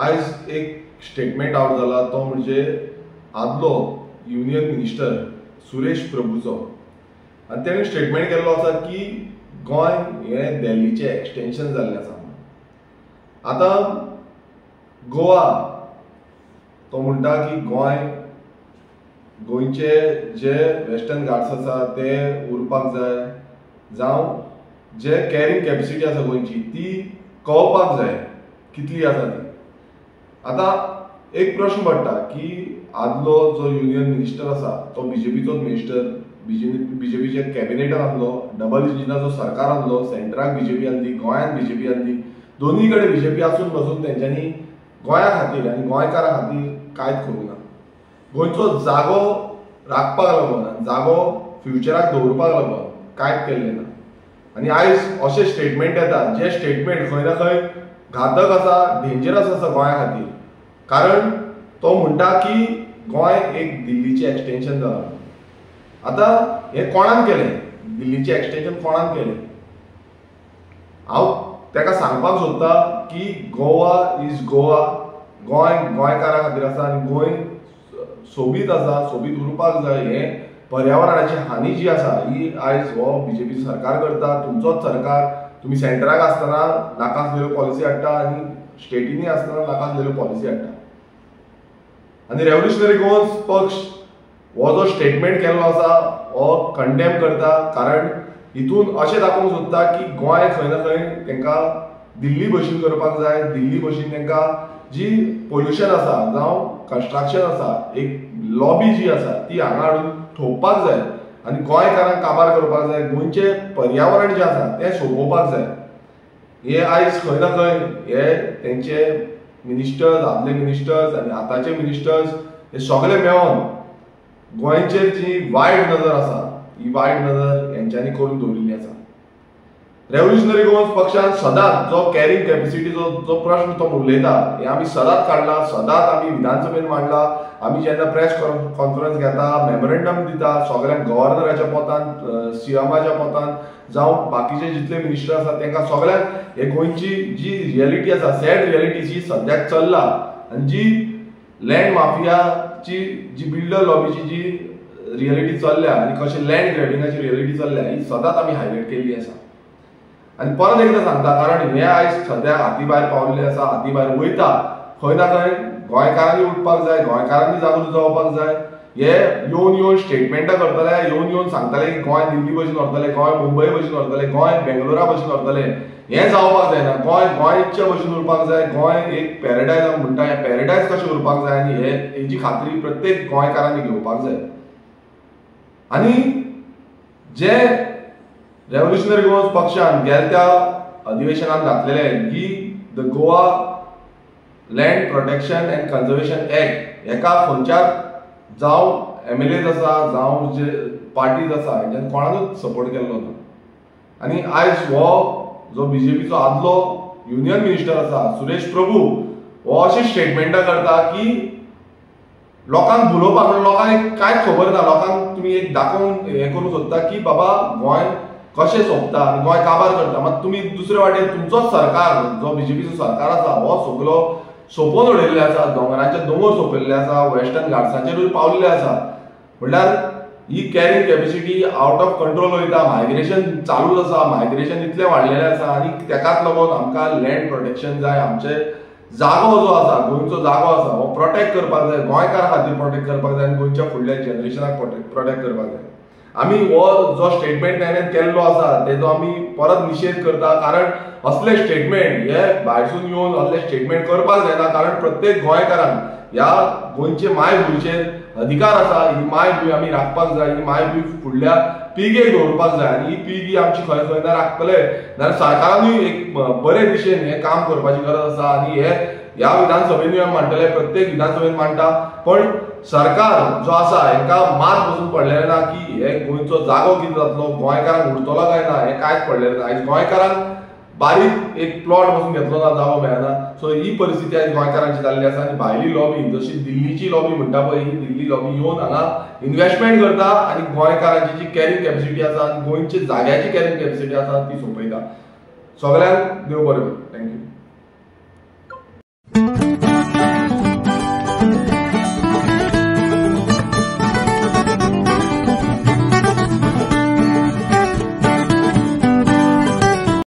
आज एक statement out जाला तो म्हणजे आदलो युनियन मिनिस्टर सुरेश प्रभूचो आणि त्याने स्टेटमेंट केल्लो आसा की गोंय हे दिल्लीचे एक्सटेंशन जाल्लें आसा. आतां गोवा तो म्हणटा की गोंयचे जे वेस्टर्न घाट्स आसा ते उरपाक जाय, जावं जे कॅरींग कॅपेसिटी आसा गोंयची ती कळपाक जाय कितली आसा ती. आता एक प्रश्न पडटा की आदलो जो युनियन मिनिस्टर आसा तो बीजेपीचोच मिनिस्टर, बीजेपीचे कॅबिनेटान आसलो, डबल इंजिनाचो सरकार आसलो, सेंटराक बीजेपी आसली, गोंयांत बीजेपी आसली, दोन्ही कडेन बीजेपी आसून पासून तेंच्यांनी गोंया खातीर आनी गोंयकारां खातीर कांयच करूं ना. गोंयचो जागो राखपाक लागून, जागो फ्युचराक दवरपाक लागून कांयच केल्लें ना. आनी आयज अशें स्टेटमेंट येता जे स्टेटमेंट खंय ना खंय घातक आसा, डेंजरस आसा गोंया खातीर. कारण तो म्हणटा की गोंय एक दिल्लीचें एक्सटेंशन जाला. आतां हें कोणान केलें? दिल्लीचें एक्सटेंशन कोणान केलें? हांव ताका सांगपाक सोदता की गोवा इज गोवा. गोंय गोंयकारां खातीर आसा आनी गोंय सोबीत आसा, सोबीत उरपाक जाय. हें पर्यावरणाची हानी जी आसा ही आयज हो बीजेपी सरकार करता, तुमचोच सरकार. तुम्ही सेंटराक आसतना नाका आसलेल्यो पॉलिसी हाडटा आनी स्टेटीनी आसतना नाका आसलेल्यो पॉलिसी हाडटा. आनी रेव्होल्युशनरी गोवन्स पक्ष हो जो स्टेटमेंट केल्लो आसा हो कंडेम करता. कारण हितून अशें दाखोवंक सोदता की गोंय खंय ना खंय तांकां दिल्ली भशेन करपाक जाय. दिल्ली भशेन तांकां जी पोल्युशन आसा जावं कन्स्ट्रक्शन आसा, एक लॉबी जी आसा ती हांगा हाडून ठोवपाक जाय आनी गोंयकारांक काबार करपाक जाय. गोंयचें पर्यावरण जें आसा तें सोंपोवपाक जाय. हे आयज खंय ना खंय हे तेंचे मिनिस्टर्स, आदले मिनिस्टर्स आनी आतांचे मिनिस्टर्स हे सगळे मेळोन गोंयचेर जी वायट नजर आसा ही वायट नजर हेंच्यांनी करून दवरिल्ली आसा. रेव्होल्युशनरी गोवन्स पक्षान सदांच जो कॅरींग कॅपेसिटीचो जो प्रश्न तो उलयता हे आमी सदांच काडला, सदांच आमी विधानसभेन मांडला. आमी जेन्ना प्रेस कॉन्फरन्स घेता, मेमोरेंडम दिता सगळ्यांक, गव्हर्नराच्या पोतान, सीएमाच्या पोतान जावं बाकीचे जितले मिनिस्टर आसा तांकां सगळ्यांक हे गोंयची जी रियलिटी आसा, सॅड रियलिटी जी सद्याक चल्ला आनी जी लँड माफियाची जी बिल्डर लॉबीची जी रियलिटी चल्ल्या आनी कशें लँड ग्रॅबिंगाची रियलिटी चल्ल्या ही सदांच आमी हायलायट केल्ली आसा. आनी परत एकदां सांगता कारण हे आयज सद्या हाती भायर पावल्ले आसा, हाती भायर वयता. खंय ना खंय गोंयकारांनी उठपाक जाय, गोंयकारांनी जागृत जावपाक जाय. हे येवन स्टेटमेंटां करतले, येवन सांगतले की गोंय दिल्ली भशेन व्हरतले, गोंय मुंबय भशेन व्हरतले, गोंय बेंगलोरा भशेन व्हरतले. हें जावपाक जायना. गोंयच्या भशेन उरपाक जाय. गोंय एक पॅराडायज म्हणटा, हें पॅराडायज कशें उरपाक जाय आनी हेजी खात्री प्रत्येक गोंयकारांनी घेवपाक जाय. आनी जे रेव्होल्युशनरी गोवन्स पक्षान गेल्या अधिवेशनात घातलेले की the Goa land protection and conservation act, हेका खंयच्याच जावं MLAs आसा जावं जे पार्टीज आसा हेच्यान कोणानूच सपोर्ट केल्लो ना. आनी आयज हो जो बीजेपीचो आदलो युनियन मिनिस्टर आसा सुरेश प्रभू हो अशी स्टेटमेंटां करता की लोकांक भुलोवपाक, लोकांक कांयच खबर ना. लोकांक तुमी एक दाखोवन हें करूंक सोदता की बाबा गोंय कशें सोंपता आनी गोंय काबार करता. मात तुमी दुसरे वाटेन तुमचोच सरकार जो बीजेपीचो सरकार आसा हो सगळो सोंपोवन उडयल्ले आसा, दोंगराचे दोंगर सोंपयल्ले आसा, वेस्टर्न घाट्साचेरूय पावल्ले आसा. म्हणल्यार ही carrying capacity out of control वयता. मायग्रेशन चालूच आसा, मायग्रेशन इतलें वाडलेलें आसा आनी ताकाच लागून आमकां लँड प्रोटेक्शन जाय. आमचे जागो जो आसा, गोंयचो जागो आसा हो प्रोटेक्ट करपाक जाय, गोंयकारां खातीर प्रोटेक्ट करपाक जाय आनी गोंयच्या फुडल्या जनरेशनाक प्रोटेक्ट करपाक जाय. आमी हो जो स्टेटमेंट ताणें केल्लो आसा तेजो आमी परत निशेध करता. कारण असले स्टेटमेंट हे भायरसून येवन असले स्टेटमेंट करपाक जायना. कारण प्रत्येक गोंयकारांक ह्या गोंयचे मायभूंयचेर अधिकार आसा. ही मायभूंय आमी राखपाक जाय, ही मायभूंय फुडल्या पिळगेक दवरपाक जाय आनी ही पिळगी आमची खंय खंय ना राखतले जाल्यार सरकारानूय एक बरे दिशेन हें काम करपाची गरज आसा. आनी हे ह्या विधानसभेनूय आमी मांडटले, प्रत्येक विधानसभेन मांडटा. पण सरकार जो आसा हेका मात बसून पडलेलें ना की हे गोंयचो जागो कितें जातलो, गोंयकारांक उरतलो काय ना हें कांयच पडलेलें ना. आयज गोंयकारांक बारीक एक प्लॉट बसून घेतलो ना जागो मेळना. सो ही परिस्थिती आयज गोंयकारांची जाल्ली आसा. आनी भायली लॉबी जशी दिल्लीची लॉबी म्हणटा पळय ही दिल्ली लॉबी येवन हांगा इन्वेस्टमेंट करता आनी गोंयकारांची जी कॅरींग कॅपेसिटी आसा आनी गोंयची जाग्याची कॅरींग कॅपेसिटी आसा ती सोंपयता. सगळ्यांक देव बरें. थँक्यू.